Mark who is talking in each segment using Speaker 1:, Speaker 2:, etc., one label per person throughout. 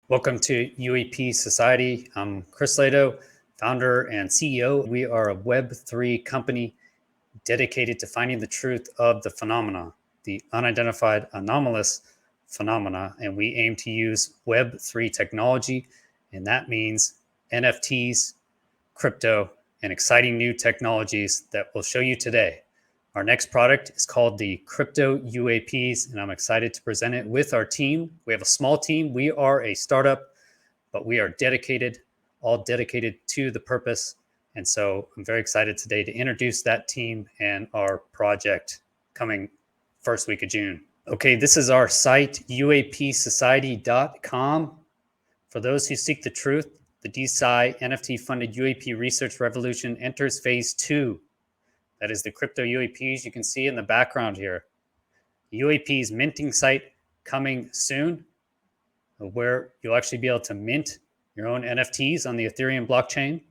Speaker 1: Welcome to UAP Society. I'm Chris Lato, founder and CEO. We are a Web3 company dedicated to finding the truth of the phenomena, the unidentified anomalous phenomena, and we aim to use Web3 technology, and that means NFTs, crypto, and exciting new technologies that we'll show you today. Our next product is called the CryptoUAPeez, and I'm excited to present it with our team. We have a small team. We are a startup, but we are all dedicated to the purpose. And so I'm very excited today to introduce that team and our project coming first week of June. Okay, this is our site, UAPsociety.com. For those who seek the truth, the DeSci NFT-funded UAP research revolution enters phase 2. That is the CryptoUAPeez you can see in the background here. UAP's minting site coming soon, where you'll actually be able to mint your own NFTs on the Ethereum blockchain.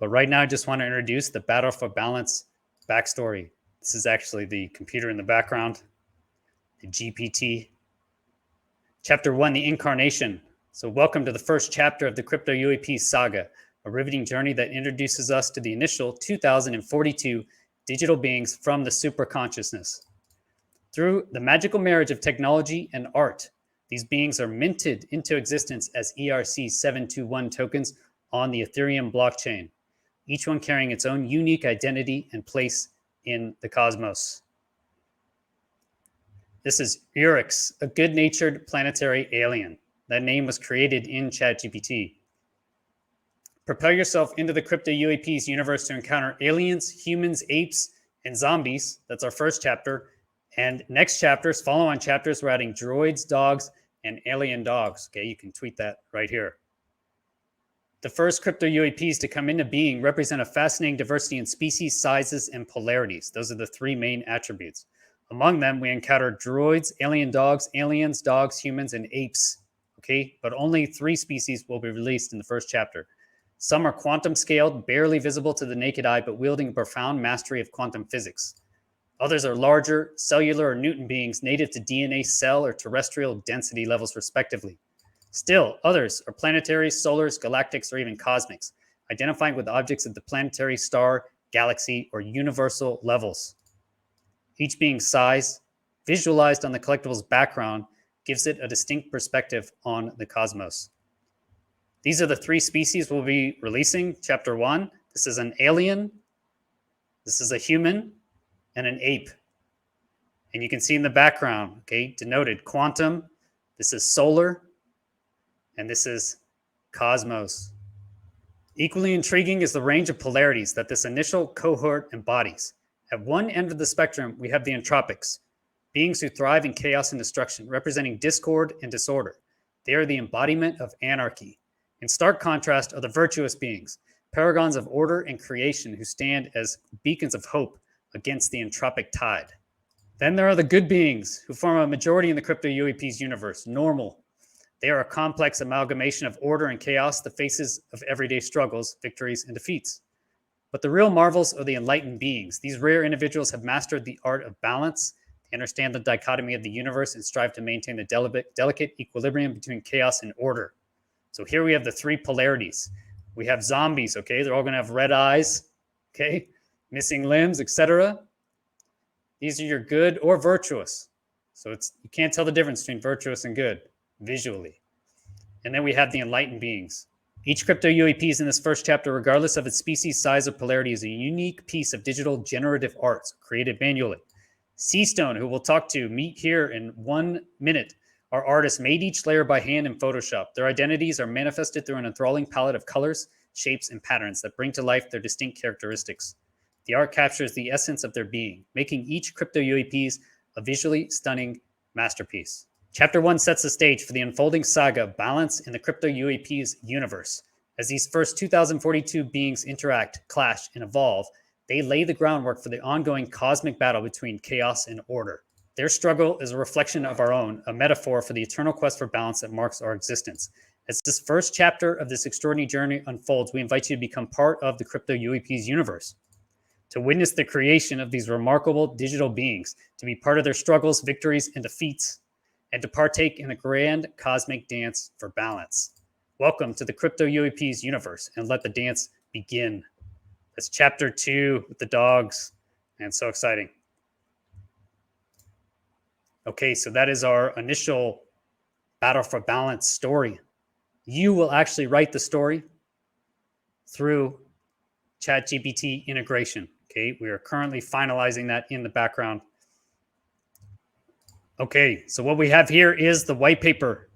Speaker 1: But right now, I just want to introduce the Battle for Balance backstory. This is actually the computer in the background, the GPT. Chapter 1, the Incarnation. So welcome to the first chapter of the CryptoUAPeez saga, a riveting journey that introduces us to the initial 2042 digital beings from the superconsciousness. Through the magical marriage of technology and art, these beings are minted into existence as ERC-721 tokens on the Ethereum blockchain, each one carrying its own unique identity and place in the cosmos. This is Urix, a good-natured planetary alien. That name was created in ChatGPT. Prepare yourself into the CryptoUAPeez universe to encounter aliens, humans, apes, and zombies. That's our first chapter. And next chapters, follow-on chapters, we're adding droids, dogs, and alien dogs. Okay, you can tweet that right here. The first CryptoUAPeez to come into being represent a fascinating diversity in species, sizes, and polarities. Those are the three main attributes. Among them, we encounter droids, alien dogs, aliens, dogs, humans, and apes. Okay, but only 3 species will be released in the first chapter. Some are quantum scaled, barely visible to the naked eye, but wielding a profound mastery of quantum physics. Others are larger, cellular or Newton beings native to DNA, cell, or terrestrial density levels, respectively. Still, others are planetaries, solars, galactics, or even cosmics, identifying with objects at the planetary, star, galaxy, or universal levels. Each being's size, visualized on the collectible's background, gives it a distinct perspective on the cosmos. These are the 3 species we'll be releasing. Chapter 1, this is an alien, this is a human, and an ape. And you can see in the background, okay, denoted quantum, this is solar, and this is cosmos. Equally intriguing is the range of polarities that this initial cohort embodies. At one end of the spectrum, we have the Entropics, beings who thrive in chaos and destruction, representing discord and disorder. They are the embodiment of anarchy. In stark contrast are the Virtuous beings, paragons of order and creation who stand as beacons of hope against the entropic tide. Then there are the good beings who form a majority in the CryptoUAPeez universe, normal. They are a complex amalgamation of order and chaos, the faces of everyday struggles, victories, and defeats. But the real marvels are the enlightened beings. These rare individuals have mastered the art of balance. They understand the dichotomy of the universe and strive to maintain the delicate equilibrium between chaos and order. So here we have the 3 polarities. We have zombies, okay? They're all going to have red eyes, okay? Missing limbs, etc. These are your good or virtuous. So you can't tell the difference between virtuous and good visually. And then we have the enlightened beings. Each CryptoUAPeez in this first chapter, regardless of its species, size, or polarity, is a unique piece of digital generative art created manually. Seastone, who we'll talk to, meet here in 1 minute, are artists made each layer by hand in Photoshop. Their identities are manifested through an enthralling palette of colors, shapes, and patterns that bring to life their distinct characteristics. The art captures the essence of their being, making each CryptoUAPeez a visually stunning masterpiece. Chapter 1 sets the stage for the unfolding saga of balance in the CryptoUAPeez universe. As these first 2042 beings interact, clash, and evolve, they lay the groundwork for the ongoing cosmic battle between chaos and order. Their struggle is a reflection of our own, a metaphor for the eternal quest for balance that marks our existence. As this first chapter of this extraordinary journey unfolds, we invite you to become part of the CryptoUAPeez universe, to witness the creation of these remarkable digital beings, to be part of their struggles, victories, and defeats, and to partake in a grand cosmic dance for balance. Welcome to the CryptoUAPeez universe, and let the dance begin. That's chapter 2 with the dogs, and so exciting. Okay, so that is our initial battle for balance story. You will actually write the story through ChatGPT integration. Okay, we are currently finalizing that in the background. Okay, so what we have here is the white paper.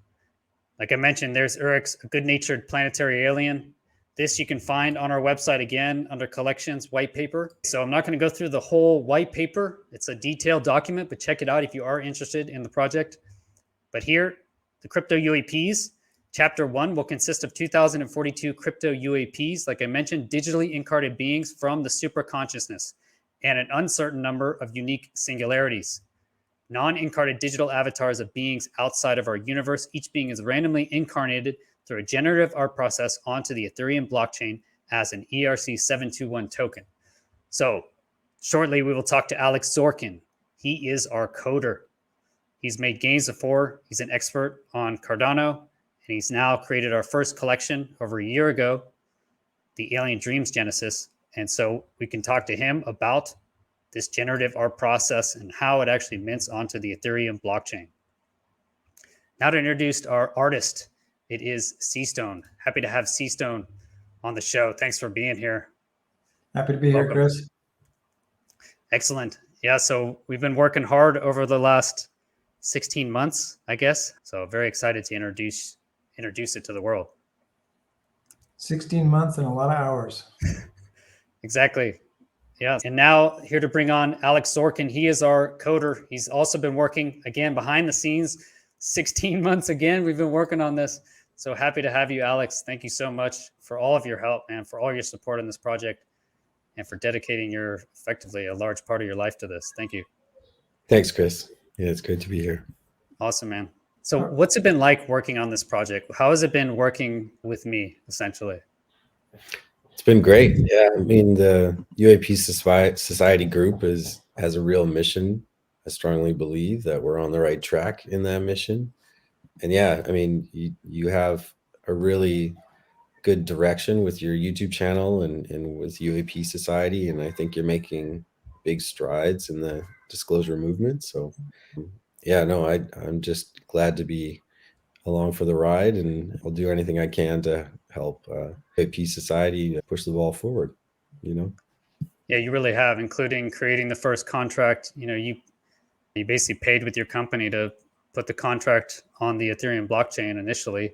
Speaker 1: Like I mentioned, there's Urix, a good-natured planetary alien. This you can find on our website again under collections, white paper. So I'm not going to go through the whole white paper. It's a detailed document, but check it out if you are interested in the project. But here, the CryptoUAPeez, chapter 1 will consist of 2042 CryptoUAPeez, like I mentioned, digitally incarnated beings from the superconsciousness, and an uncertain number of unique singularities. Non-incarnated digital avatars of beings outside of our universe. Each being is randomly incarnated through a generative art process onto the Ethereum blockchain as an ERC-721 token. So shortly, we will talk to Alex Zorkin. He is our coder. He's made games before. He's an expert on Cardano, and he's now created our first collection over a year ago, the Alien Dreams Genesis. And so we can talk to him about this generative art process and how it actually mints onto the Ethereum blockchain. Now to introduce our artist, it is C-Stone. Happy to have C-Stone on the show. Thanks for being here.
Speaker 2: Happy to be here, Chris.
Speaker 1: Excellent. Yeah, so we've been working hard over the last 16 months, I guess. So very excited to introduce it to the world.
Speaker 2: 16 months and a lot of hours.
Speaker 1: Exactly. Yeah. And now here to bring on Alex Zorkin. He is our coder. He's also been working, again, behind the scenes, 16 months again. We've been working on this. So happy to have you, Alex. Thank you so much for all of your help and for all your support in this project and for dedicating effectively a large part of your life to this. Thank you.
Speaker 3: Thanks, Chris. Yeah, it's good to be here.
Speaker 1: Awesome, man. So what's it been like working on this project? How has it been working with me, essentially?
Speaker 3: It's been great. Yeah, I mean, the UAP Society group has a real mission. I strongly believe that we're on the right track in that mission. And yeah, I mean, you have a really good direction with your YouTube channel and with UAP Society. And I think you're making big strides in the disclosure movement. So yeah, no, I'm just glad to be along for the ride, and I'll do anything I can to help UAP Society push the ball forward, you know?
Speaker 1: Yeah, you really have, including creating the first contract. You know, you basically paid with your company to put the contract on the Ethereum blockchain initially,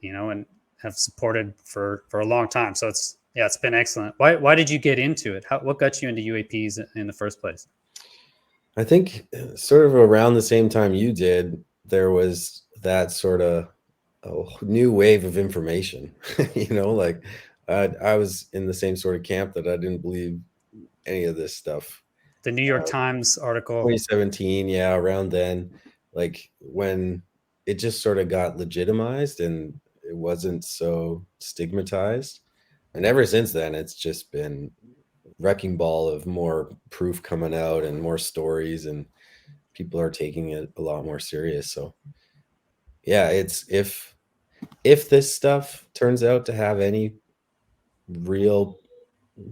Speaker 1: you know, and have supported for a long time. So it's been excellent. Why did you get into it? What got you into UAPs in the first place?
Speaker 3: I think sort of around the same time you did, there was that sort of new wave of information, you know, like I was in the same sort of camp that I didn't believe any of this stuff.
Speaker 1: The New York Times article.
Speaker 3: 2017, yeah, around then, like when it just sort of got legitimized and it wasn't so stigmatized. And ever since then, it's just been wrecking ball of more proof coming out and more stories, and people are taking it a lot more serious. So yeah, it's if this stuff turns out to have any real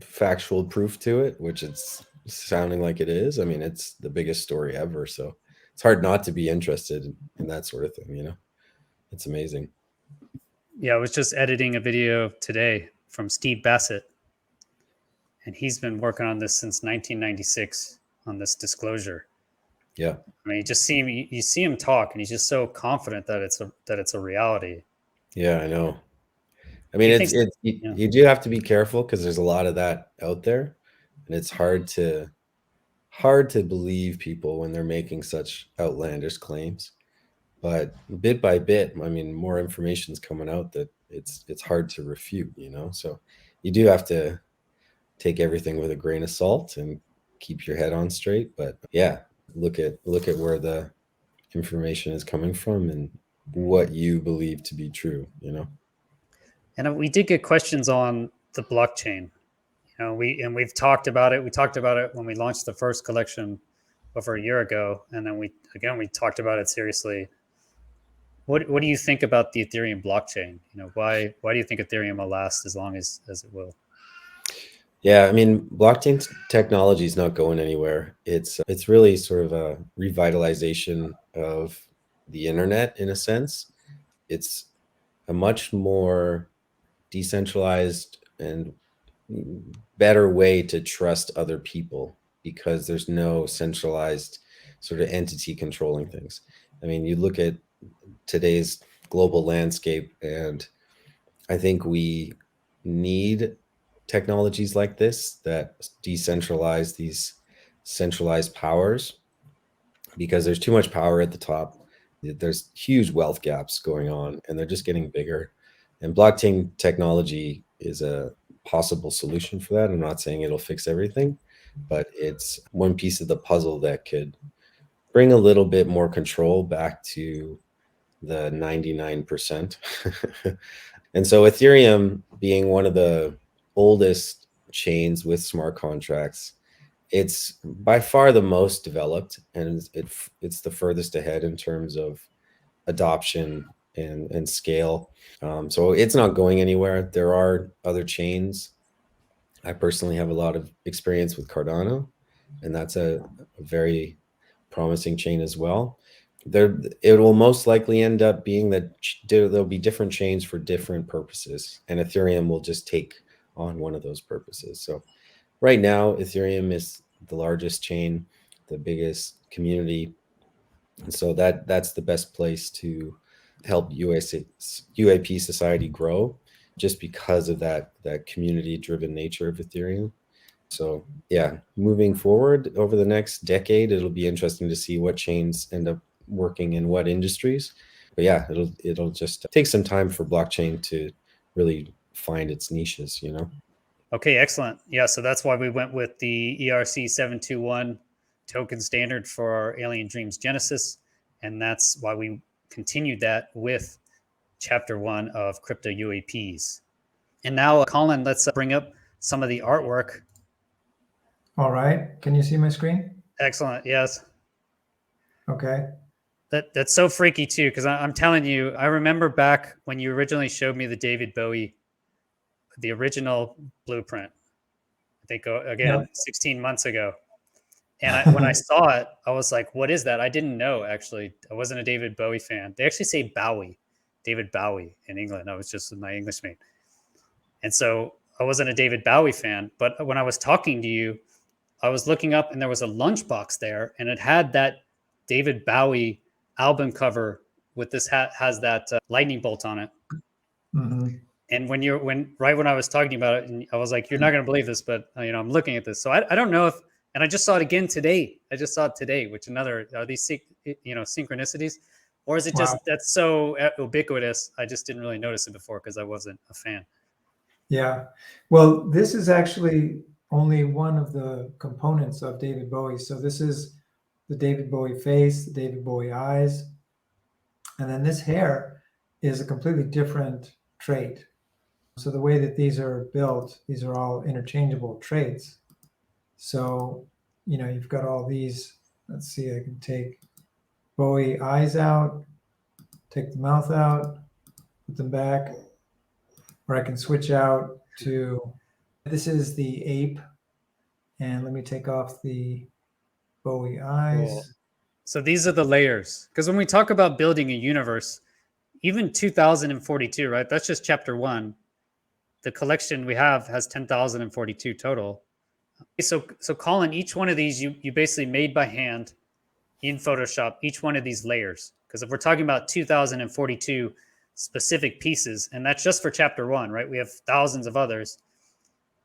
Speaker 3: factual proof to it, which it's sounding like it is, I mean, it's the biggest story ever. So it's hard not to be interested in that sort of thing, you know? It's amazing.
Speaker 1: Yeah, I was just editing a video today from Steve Bassett, and he's been working on this since 1996 on this disclosure.
Speaker 3: Yeah.
Speaker 1: I mean, you see him talk, and he's just so confident that it's a reality.
Speaker 3: Yeah, I know. I mean, you do have to be careful because there's a lot of that out there, and it's hard to believe people when they're making such outlandish claims. But bit by bit, I mean, more information's coming out that it's hard to refute, you know? So you do have to take everything with a grain of salt and keep your head on straight. But yeah, look at where the information is coming from and what you believe to be true, you know?
Speaker 1: And we did get questions on the blockchain. You know, we've talked about it. We talked about it when we launched the first collection over a year ago, and then we talked about it seriously. What do you think about the Ethereum blockchain? Why do you think Ethereum will last as long as it will?
Speaker 3: Yeah, I mean, blockchain technology is not going anywhere. It's really sort of a revitalization of the internet in a sense. It's a much more decentralized and better way to trust other people because there's no centralized sort of entity controlling things. I mean, you look at today's global landscape, and I think we need technologies like this that decentralize these centralized powers because there's too much power at the top. There's huge wealth gaps going on, and they're just getting bigger. And blockchain technology is a possible solution for that. I'm not saying it'll fix everything, but it's one piece of the puzzle that could bring a little bit more control back to the 99%. And so Ethereum being one of the oldest chains with smart contracts, it's by far the most developed, and it's the furthest ahead in terms of adoption and scale. So it's not going anywhere. There are other chains. I personally have a lot of experience with Cardano, and that's a very promising chain as well. It will most likely end up being that there'll be different chains for different purposes, and Ethereum will just take on one of those purposes. So right now, Ethereum is the largest chain, the biggest community, and so that's the best place to help UAP society grow, just because of that community-driven nature of Ethereum. So yeah, moving forward over the next decade, it'll be interesting to see what chains end up working in what industries. But yeah, it'll just take some time for blockchain to really find its niches,
Speaker 1: Okay, excellent. Yeah, so that's why we went with the ERC-721 token standard for our Alien Dreams Genesis, and that's why we continued that with Chapter 1 of CryptoUAPeez. And now, Colin, let's bring up some of the artwork.
Speaker 2: All right. Can you see my screen?
Speaker 1: Excellent. Yes.
Speaker 2: Okay.
Speaker 1: That's so freaky too, because I'm telling you, I remember back when you originally showed me the David Bowie, the original blueprint. I think again, 16 months ago. And when I saw it, I was like, "What is that?" I didn't know actually. I wasn't a David Bowie fan. They actually say Bowie, David Bowie in England. I was just my English mate, and so I wasn't a David Bowie fan. But when I was talking to you, I was looking up, and there was a lunchbox there, and it had that David Bowie album cover with this hat has that lightning bolt on it.
Speaker 2: Mm-hmm.
Speaker 1: And right when I was talking about it, and I was like, "You're not going to believe this," but I'm looking at this, so I don't know if, and I just saw it again today. I just saw it today, which are these synchronicities, or is it just that's so ubiquitous? I just didn't really notice it before because I wasn't a fan.
Speaker 2: Yeah, well, this is actually only one of the components of David Bowie. So this is the David Bowie face, the David Bowie eyes, and then this hair is a completely different trait. So the way that these are built, these are all interchangeable traits. So, you've got all these. Let's see, I can take Bowie eyes out, take the mouth out, put them back, or I can switch out to, this is the ape, and let me take off the Bowie eyes.
Speaker 1: Cool. So these are the layers, because when we talk about building a universe, even 2042, right? That's just chapter 1. The collection we have has 10,042 total. So Colin, each one of these you basically made by hand in Photoshop, each one of these layers. Because if we're talking about 2042 specific pieces, and that's just for chapter 1, right? We have thousands of others,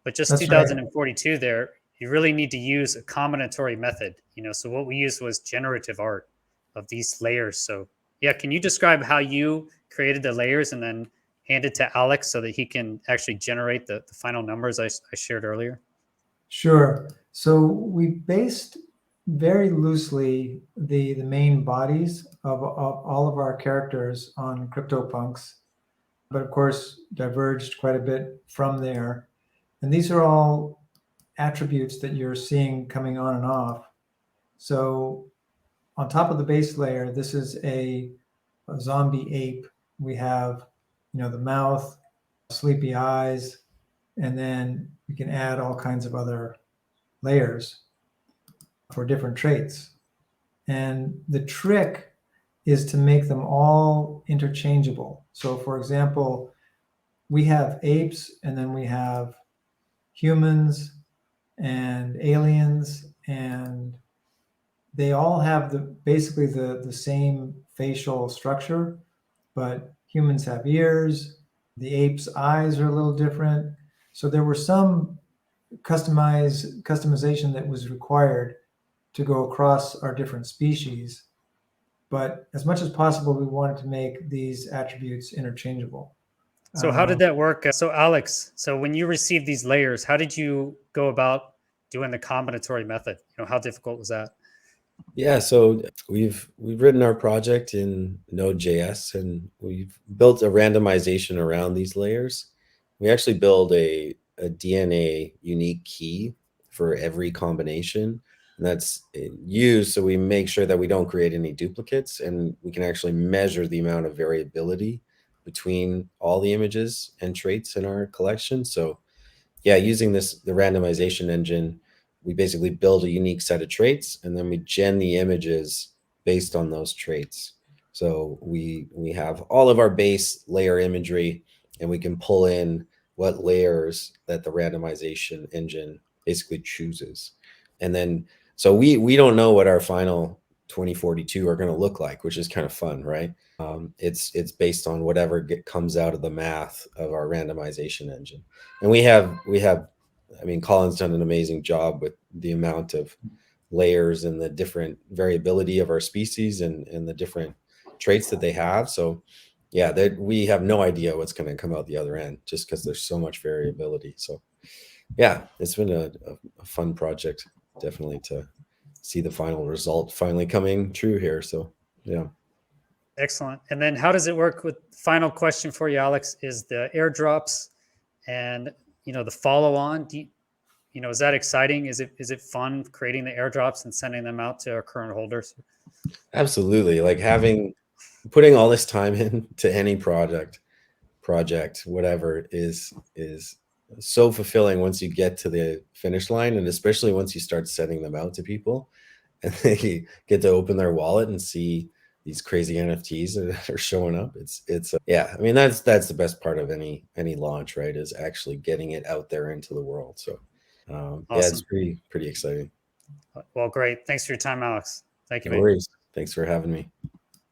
Speaker 1: but just
Speaker 2: That's
Speaker 1: 2042 right. There, you really need to use a combinatory method. So what we used was generative art of these layers. So yeah, can you describe how you created the layers and then hand it to Alex so that he can actually generate the final numbers I shared earlier?
Speaker 2: Sure. So we based very loosely the main bodies of all of our characters on CryptoPunks, but of course diverged quite a bit from there. And these are all attributes that you're seeing coming on and off. So on top of the base layer, this is a zombie ape. We have, the mouth, sleepy eyes, and then we can add all kinds of other layers for different traits. And the trick is to make them all interchangeable. So for example, we have apes, and then we have humans and aliens, and they all have basically the same facial structure, but humans have ears, the ape's eyes are a little different. So there were some customization that was required to go across our different species. But as much as possible, we wanted to make these attributes interchangeable.
Speaker 1: So how did that work? So Alex, so when you received these layers, how did you go about doing the combinatory method? How difficult was that?
Speaker 3: Yeah, so we've written our project in Node.js, and we've built a randomization around these layers. We actually build a DNA unique key for every combination, and that's used so we make sure that we don't create any duplicates, and we can actually measure the amount of variability between all the images and traits in our collection. So yeah, using the randomization engine, we basically build a unique set of traits, and then we gen the images based on those traits. So we have all of our base layer imagery, and we can pull in what layers that the randomization engine basically chooses. And then, so we don't know what our final 2042 are going to look like, which is kind of fun, right? It's based on whatever comes out of the math of our randomization engine. And we have, I mean, Colin's done an amazing job with the amount of layers and the different variability of our species and the different traits that they have. So yeah, we have no idea what's going to come out the other end just because there's so much variability. So yeah, it's been a fun project, definitely, to see the final result finally coming true here. So yeah.
Speaker 1: Excellent. And then how does it work with final question for you, Alex, is the airdrops and, the follow on. Is that exciting? Is it fun creating the airdrops and sending them out to our current holders?
Speaker 3: Absolutely. Like putting all this time into any project, whatever, is so fulfilling once you get to the finish line, and especially once you start sending them out to people and they get to open their wallet and see these crazy NFTs that are showing up. It's yeah, I mean, that's the best part of any launch, right? Is actually getting it out there into the world. So
Speaker 1: Awesome.
Speaker 3: yeah, it's pretty exciting.
Speaker 1: Well, great. Thanks for your time, Alex. Thank you.
Speaker 3: No worries. Thanks for having me.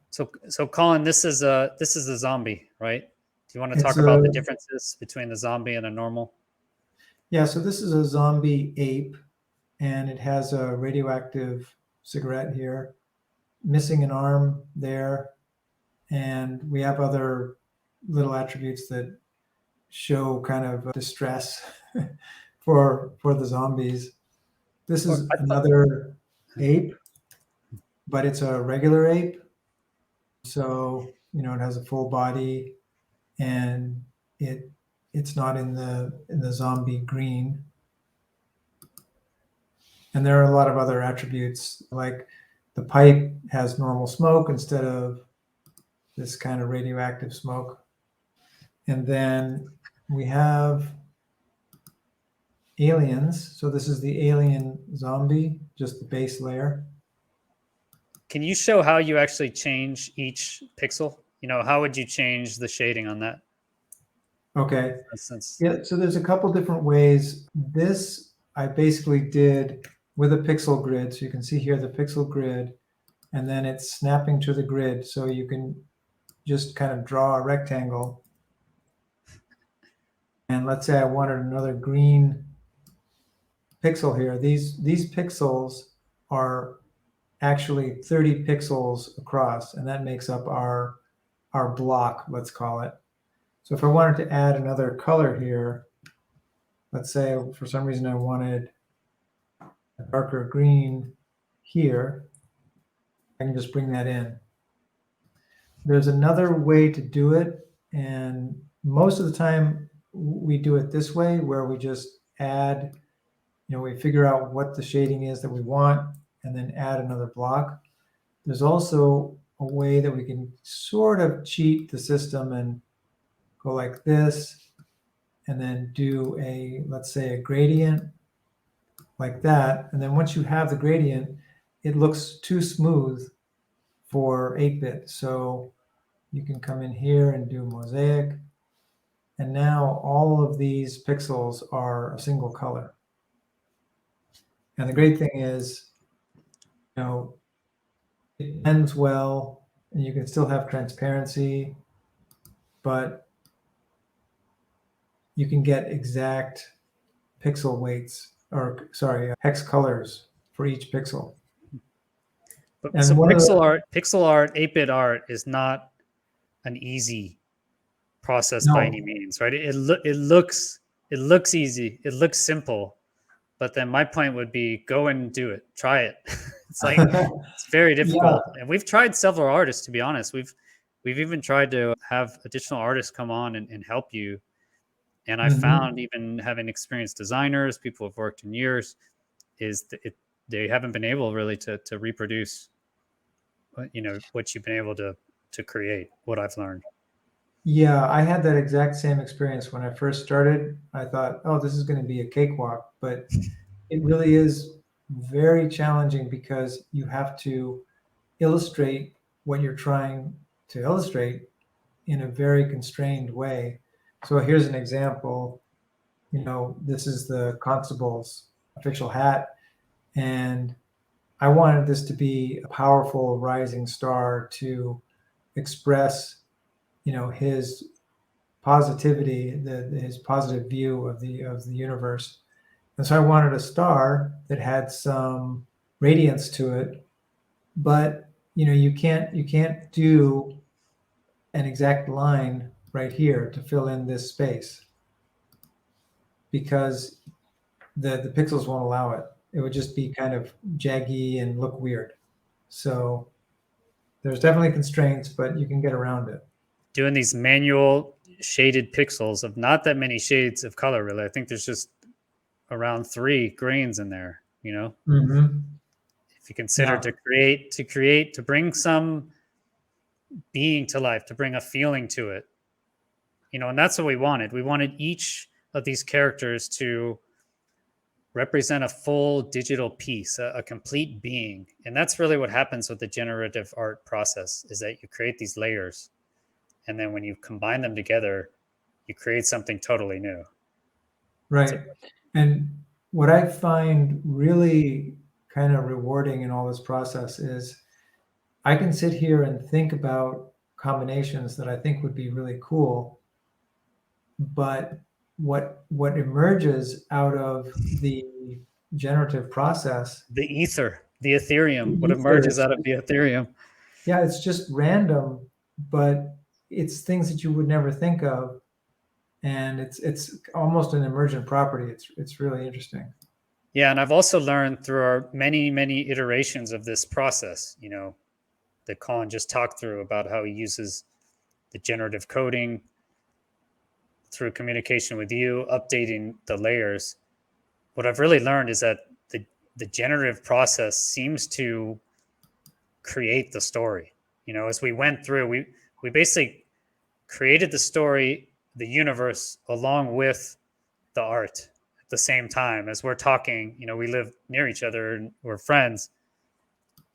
Speaker 1: So Colin, this is a zombie, right? Do you want to talk about the differences between the zombie and a normal?
Speaker 2: Yeah, so this is a zombie ape, and it has a radioactive cigarette here, missing an arm there, and we have other little attributes that show kind of distress for the zombies. This is another ape, but it's a regular ape. So, it has a full body, and it's not in the zombie green. And there are a lot of other attributes, like the pipe has normal smoke instead of this kind of radioactive smoke. And then we have aliens. So this is the alien zombie, just the base layer.
Speaker 1: Can you show how you actually change each pixel? How would you change the shading on that?
Speaker 2: Okay. Yeah, so there's a couple different ways. This I basically did with a pixel grid. So you can see here the pixel grid, and then it's snapping to the grid. So you can just kind of draw a rectangle. And let's say I wanted another green pixel here. These pixels are actually 30 pixels across, and that makes up our block, let's call it. So if I wanted to add another color here, let's say for some reason I wanted a darker green here, I can just bring that in. There's another way to do it, and most of the time we do it this way, where we just add, we figure out what the shading is that we want, and then add another block. There's also a way that we can sort of cheat the system and go like this, and then do a, let's say, a gradient like that. And then once you have the gradient, it looks too smooth for 8-bit. So you can come in here and do mosaic. And now all of these pixels are a single color. And the great thing is, it blends well, and you can still have transparency, but you can get exact pixel weights, or sorry, hex colors for each pixel.
Speaker 1: But
Speaker 2: And
Speaker 1: so
Speaker 2: one of the,
Speaker 1: pixel art, 8-bit art is not an easy process by any
Speaker 2: no,
Speaker 1: means, right? It looks easy, it looks simple, but then my point would be go and do it, try it. It's like it's very
Speaker 2: yeah,
Speaker 1: difficult, and we've tried several artists, to be honest. We've even tried to have additional artists come on and help you. And I found, even having experienced designers, people who've worked in years, is that they haven't been able really to reproduce, what you've been able to create, what I've learned.
Speaker 2: Yeah, I had that exact same experience when I first started. I thought, oh, this is going to be a cakewalk, but it really is very challenging because you have to illustrate what you're trying to illustrate in a very constrained way. So here's an example. This is the constable's official hat, and I wanted this to be a powerful rising star to express, his positivity, his positive view of the universe. And so I wanted a star that had some radiance to it, but you can't do an exact line right here to fill in this space because the pixels won't allow it. It would just be kind of jaggy and look weird. So there's definitely constraints, but you can get around it.
Speaker 1: Doing these manual shaded pixels of not that many shades of color, really. I think there's just around 3 grains in there,
Speaker 2: Mm-hmm.
Speaker 1: if you consider to bring some being to life, to bring a feeling to it, and that's what we wanted. We wanted each of these characters to represent a full digital piece, a complete being. And that's really what happens with the generative art process, is that you create these layers, and then when you combine them together, you create something totally new.
Speaker 2: Right. And what I find really kind of rewarding in all this process is I can sit here and think about combinations that I think would be really cool, but what emerges out of the generative process,
Speaker 1: The ether, the Ethereum, what
Speaker 2: ether
Speaker 1: emerges
Speaker 2: is,
Speaker 1: out of the Ethereum.
Speaker 2: yeah, it's just random, but it's things that you would never think of, and it's almost an emergent property. It's really interesting.
Speaker 1: Yeah, and I've also learned through our many iterations of this process, that Colin just talked through, about how he uses the generative coding through communication with you, updating the layers. What I've really learned is that the generative process seems to create the story. As we went through, we basically created the story, the universe, along with the art at the same time. As we're talking, we live near each other and we're friends.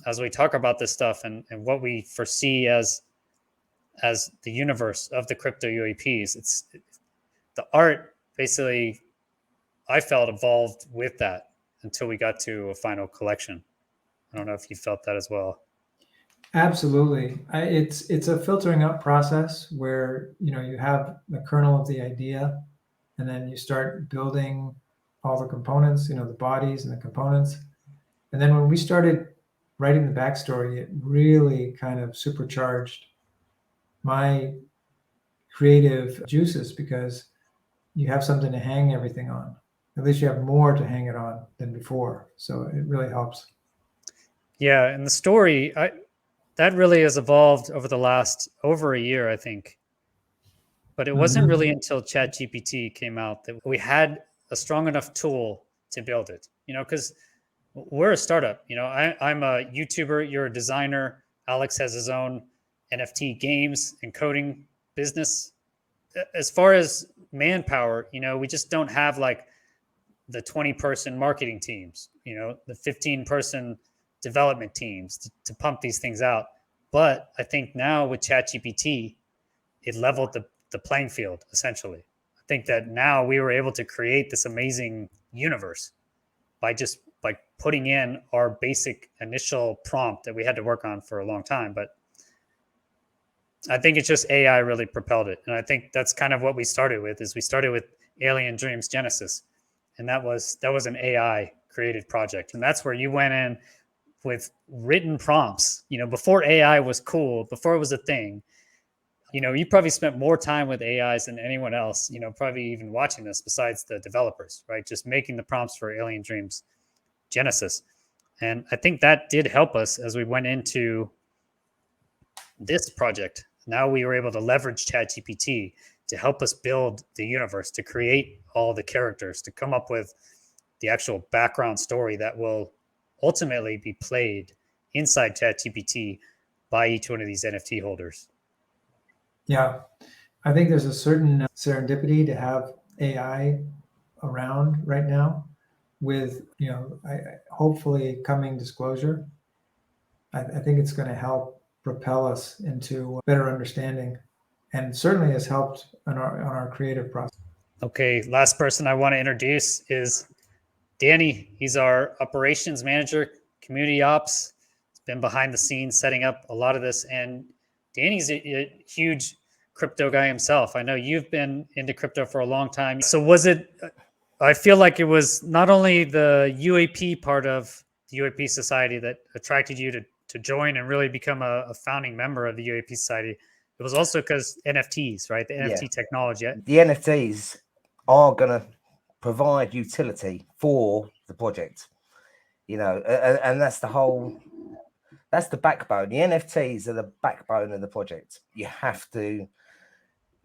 Speaker 1: As we talk about this stuff and what we foresee as the universe of the crypto UAPs, it's the art basically, I felt, evolved with that until we got to a final collection. I don't know if you felt that as well.
Speaker 2: Absolutely. It's a filtering up process where you have the kernel of the idea, and then you start building all the components, the bodies and the components. And then when we started writing the backstory, it really kind of supercharged my creative juices because you have something to hang everything on. At least you have more to hang it on than before. So it really helps.
Speaker 1: Yeah, and the story, that really has evolved over the last over a year, I think. But it wasn't really until ChatGPT came out that we had a strong enough tool to build it. Because we're a startup. You know, I'm a YouTuber. You're a designer. Alex has his own NFT games and coding business. As far as manpower, you know, we just don't have like the 20-person marketing teams, you know, the 15-person development teams to pump these things out. But I think now with ChatGPT, it leveled the playing field essentially. I think that now we were able to create this amazing universe by just like putting in our basic initial prompt that we had to work on for a long time. But I think it's just AI really propelled it. And I think that's kind of what we started with. Is we started with Alien Dreams Genesis. And that was an AI created project. And that's where you went in with written prompts, you know, before AI was cool, before it was a thing. You know, you probably spent more time with AIs than anyone else, you know, probably even watching this besides the developers, right? Just making the prompts for Alien Dreams Genesis. And I think that did help us as we went into this project. Now we were able to leverage ChatGPT to help us build the universe, to create all the characters, to come up with the actual background story that will ultimately be played inside ChatGPT by each one of these NFT holders.
Speaker 2: Yeah, I think there's a certain serendipity to have AI around right now with, you know, hopefully coming disclosure. I think it's going to help propel us into better understanding, and certainly has helped on our creative process.
Speaker 1: Okay, last person I want to introduce is Danny. He's our operations manager, community ops. He's been behind the scenes setting up a lot of this. And Danny's a huge crypto guy himself. I know you've been into crypto for a long time. So was it, I feel like it was not only the UAP part of the UAP Society that attracted you to join and really become a founding member of the UAP Society. It was also because NFTs, right? The NFT technology.
Speaker 4: The NFTs are going to provide utility for the project, you know, and that's the whole, that's the backbone. The NFTs are the backbone of the project. We have to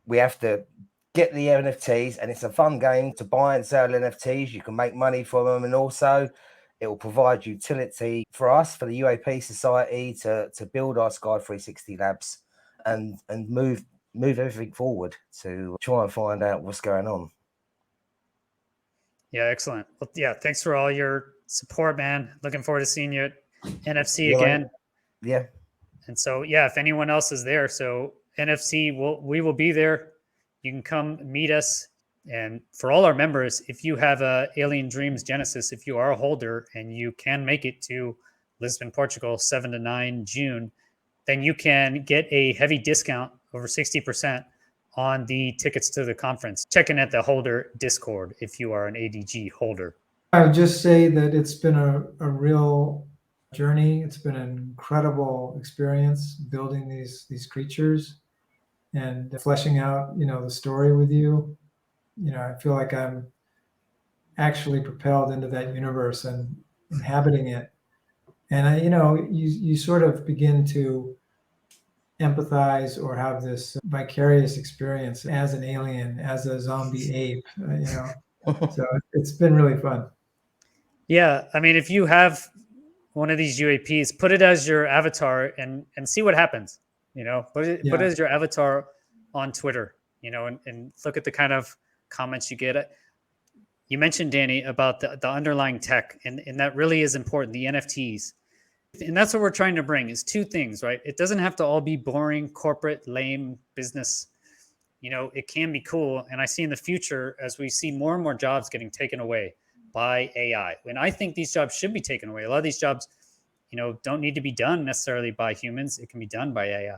Speaker 4: get the NFTs, and it's a fun game to buy and sell NFTs. You can make money from them, and also it will provide utility for us, for the UAP Society, to build our Sky 360 labs and move everything forward to try and find out what's going on.
Speaker 1: Yeah, excellent. Well, yeah, thanks for all your support, man. Looking forward to seeing you at NFC again.
Speaker 4: Yeah.
Speaker 1: And so, yeah, if anyone else is there, so NFC, we will be there. You can come meet us. And for all our members, if you have a Alien Dreams Genesis, if you are a holder and you can make it to Lisbon, Portugal, 7 to 9 June, then you can get a heavy discount over 60% on the tickets to the conference. Check in at the holder Discord if you are an ADG holder.
Speaker 2: I would just say that it's been a real journey. It's been an incredible experience building these creatures and fleshing out, you know, the story with you. You know, I feel like I'm actually propelled into that universe and inhabiting it. And you know, you sort of begin to empathize or have this vicarious experience as an alien, as a zombie ape, you know. So it's been really fun.
Speaker 1: Yeah, I mean, if you have one of these UAPs, put it as your avatar and see what happens. You know, put it as your avatar on Twitter. You know, and look at the kind of comments you get. You mentioned, Danny, about the underlying tech, and that really is important. The NFTs. And that's what we're trying to bring is two things, right? It doesn't have to all be boring, corporate, lame business. You know, it can be cool. And I see in the future, as we see more and more jobs getting taken away by AI, and I think these jobs should be taken away. A lot of these jobs, you know, don't need to be done necessarily by humans. It can be done by AI.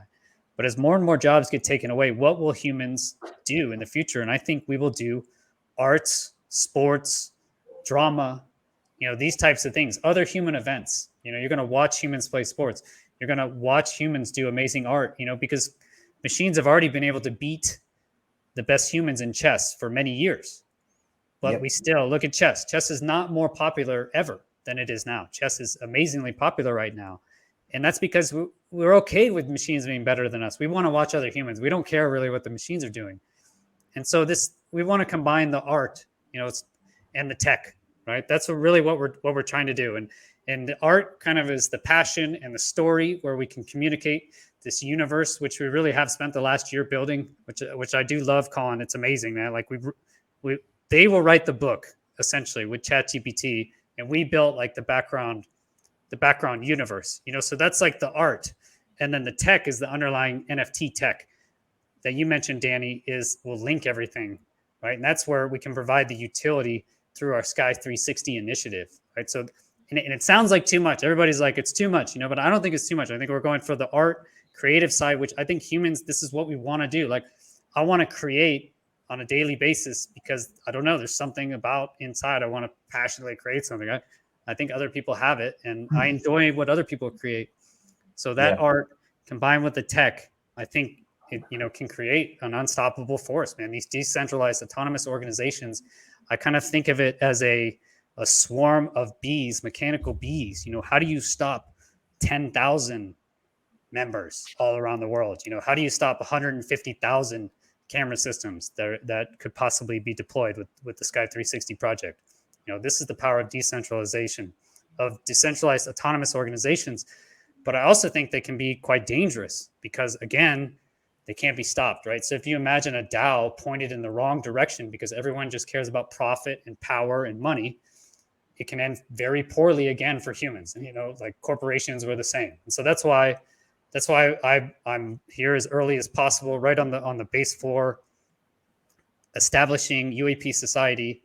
Speaker 1: But as more and more jobs get taken away, what will humans do in the future? And I think we will do arts, sports, drama, you know, these types of things, other human events. You know, you're going to watch humans play sports. You're going to watch humans do amazing art, you know, because machines have already been able to beat the best humans in chess for many years. But we still look at chess. Chess is not more popular ever than it is now. Chess is amazingly popular right now. And that's because we're okay with machines being better than us. We want to watch other humans. We don't care really what the machines are doing. And so we want to combine the art, you know, and the tech right? That's really what we're trying to do. And the art kind of is the passion and the story where we can communicate this universe, which we really have spent the last year building, which I do love, Colin. It's amazing, man. Like they will write the book essentially with ChatGPT, and we built like the background universe, so that's like the art. And then the tech is the underlying NFT tech that you mentioned, Danny, will link everything, right? And that's where we can provide the utility through our Sky 360 initiative, right? So, and it sounds like too much. Everybody's like, it's too much, but I don't think it's too much. I think we're going for the art creative side, which I think humans, this is what we want to do. Like, I want to create on a daily basis because I don't know, there's something about inside. I want to passionately create something. I think other people have it, and I enjoy what other people create. So that art combined with the tech, I think it can create an unstoppable force, man. These decentralized autonomous organizations, I kind of think of it as a swarm of bees, mechanical bees. How do you stop 10,000 members all around the world? How do you stop 150,000 camera systems that could possibly be deployed with the Sky 360 project? This is the power of decentralization, of decentralized autonomous organizations. But I also think they can be quite dangerous because, again, they can't be stopped, right? So if you imagine a DAO pointed in the wrong direction because everyone just cares about profit and power and money, it can end very poorly again for humans. And, like corporations were the same. And so that's why I'm here as early as possible, right on the base floor, establishing UAP Society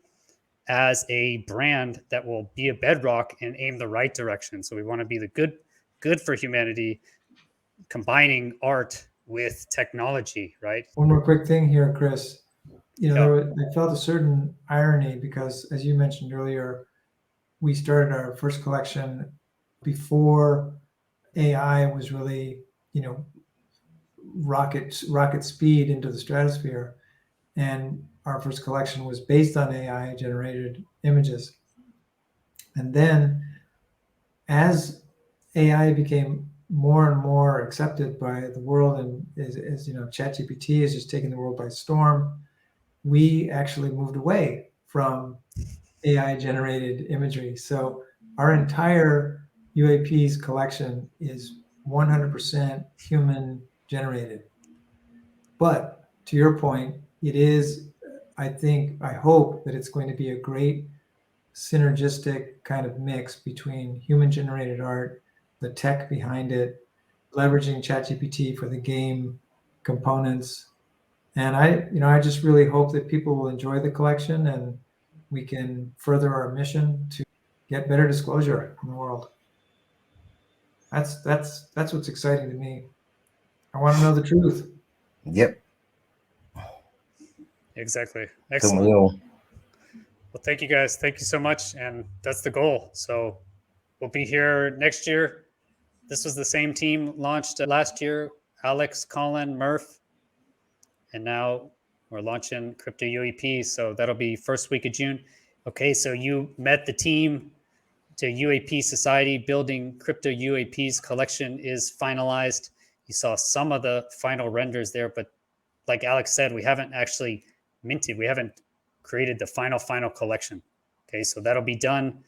Speaker 1: as a brand that will be a bedrock and aim the right direction. So we want to be the good for humanity, combining art with technology, right?
Speaker 2: One more quick thing here, Chris. I felt a certain irony because, as you mentioned earlier, we started our first collection before AI was really, rocket speed into the stratosphere. And our first collection was based on AI generated images. And then as AI became more and more accepted by the world, and as ChatGPT is just taking the world by storm, we actually moved away from AI generated imagery. So our entire UAPs collection is 100% human generated. But to your point, it is, I hope that it's going to be a great synergistic kind of mix between human generated art, the tech behind it, leveraging ChatGPT for the game components. And I just really hope that people will enjoy the collection and we can further our mission to get better disclosure in the world. That's what's exciting to me. I want to know the truth.
Speaker 4: Yep.
Speaker 1: Exactly. Excellent.
Speaker 4: Well,
Speaker 1: Thank you guys. Thank you so much. And that's the goal. So we'll be here next year. This was the same team launched last year. Alex, Colin, Murph. And now we're launching CryptoUAPeez. So that'll be first week of June. Okay, so you met the team to UAP Society. Building CryptoUAPeez collection is finalized. You saw some of the final renders there, but like Alex said, we haven't actually minted. We haven't created the final collection. Okay, so that'll be done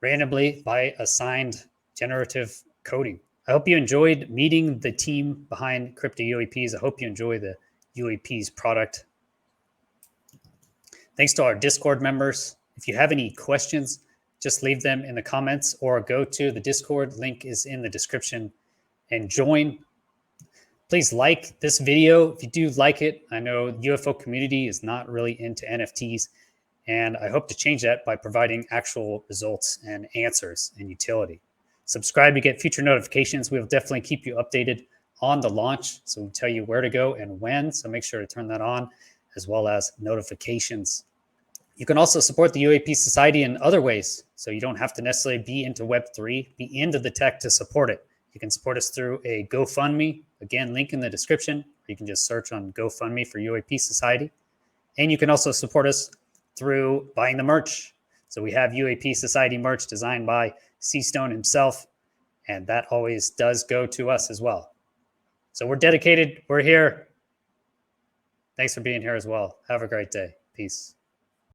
Speaker 1: randomly by assigned generative coding. I hope you enjoyed meeting the team behind CryptoUAPeez. I hope you enjoy the UAPeez product. Thanks to our Discord members. If you have any questions, just leave them in the comments or go to the Discord. Link is in the description and join. Please like this video if you do like it. I know the UFO community is not really into NFTs, and I hope to change that by providing actual results and answers and utility. Subscribe to get future notifications. We'll definitely keep you updated on the launch, so we'll tell you where to go and when, so make sure to turn that on, as well as notifications. You can also support the UAP Society in other ways, so you don't have to necessarily be into Web3, be into the tech to support it. You can support us through a GoFundMe. Again, link in the description. You can just search on GoFundMe for UAP Society. And you can also support us through buying the merch. So we have UAP Society merch designed by C-Stone himself, and that always does go to us as well. So we're dedicated. We're here. Thanks for being here as well. Have a great day. Peace.